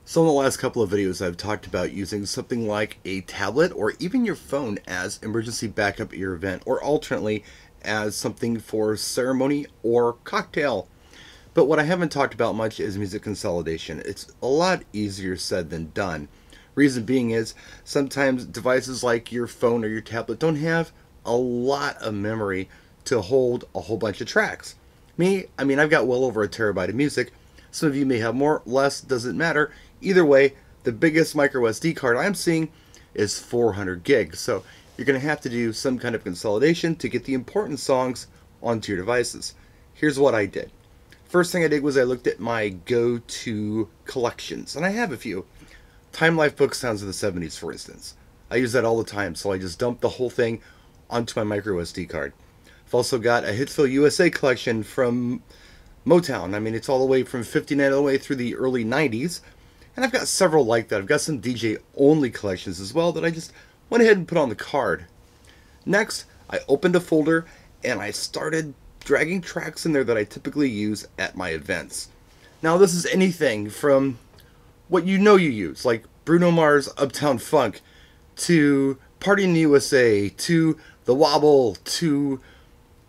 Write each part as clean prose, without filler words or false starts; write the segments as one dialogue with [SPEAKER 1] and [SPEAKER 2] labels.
[SPEAKER 1] So in the last couple of videos, I've talked about using something like a tablet or even your phone as emergency backup at your event, or alternately as something for ceremony or cocktail. But what I haven't talked about much is music consolidation. It's a lot easier said than done. Reason being is sometimes devices like your phone or your tablet don't have a lot of memory to hold a whole bunch of tracks. I've got well over a terabyte of music. Some of you may have more, less, doesn't matter. Either way, the biggest micro SD card I'm seeing is 400 gigs. So you're going to have to do some kind of consolidation to get the important songs onto your devices. Here's what I did. First thing I did was I looked at my go-to collections, and I have a few. Time Life book sounds of the 70s, for instance. I use that all the time, so I just dump the whole thing onto my micro SD card. I've also got a Hitsville USA collection from Motown. It's all the way from 59 all the way through the early 90s. And I've got several like that. I've got some DJ only collections as well that I just went ahead and put on the card. Next, I opened a folder and I started dragging tracks in there that I typically use at my events. Now, this is anything from what you know you use, like Bruno Mars' Uptown Funk, to Party in the USA, to The Wobble, to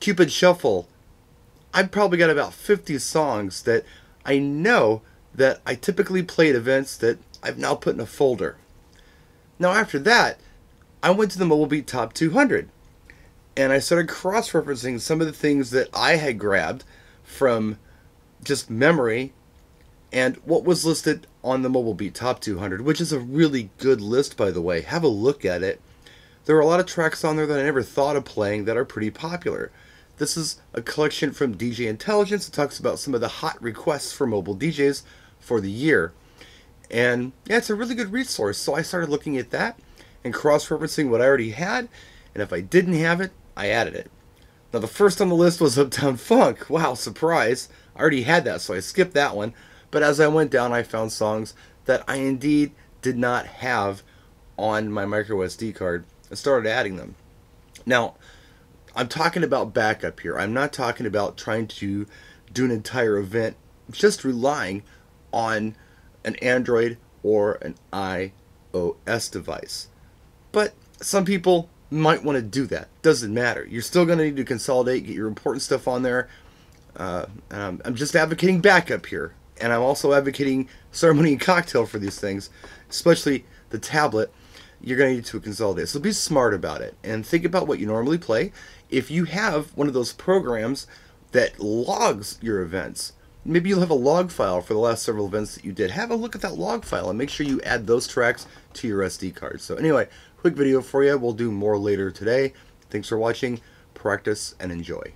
[SPEAKER 1] Cupid Shuffle. I've probably got about 50 songs that I know that I typically play at events that I've now put in a folder. Now after that, I went to the Mobile Beat Top 200 and I started cross-referencing some of the things that I had grabbed from just memory and what was listed on the Mobile Beat Top 200, which is a really good list, by the way. Have a look at it. There are a lot of tracks on there that I never thought of playing that are pretty popular. This is a collection from DJ Intelligence. It talks about some of the hot requests for mobile DJs for the year. And yeah, it's a really good resource. So I started looking at that and cross-referencing what I already had. And if I didn't have it, I added it. Now the first on the list was Uptown Funk. Wow, surprise. I already had that, so I skipped that one. But as I went down, I found songs that I indeed did not have on my micro SD card and started adding them. Now, I'm talking about backup here. I'm not talking about trying to do an entire event just relying on an Android or an iOS device. But some people might want to do that. Doesn't matter. You're still going to need to consolidate, get your important stuff on there. I'm just advocating backup here. And I'm also advocating ceremony and cocktail for these things, especially the tablet. You're going to need to consolidate. So be smart about it and think about what you normally play. If you have one of those programs that logs your events, maybe you'll have a log file for the last several events that you did. Have a look at that log file and make sure you add those tracks to your SD card. So anyway, quick video for you. We'll do more later today. Thanks for watching. Practice and enjoy.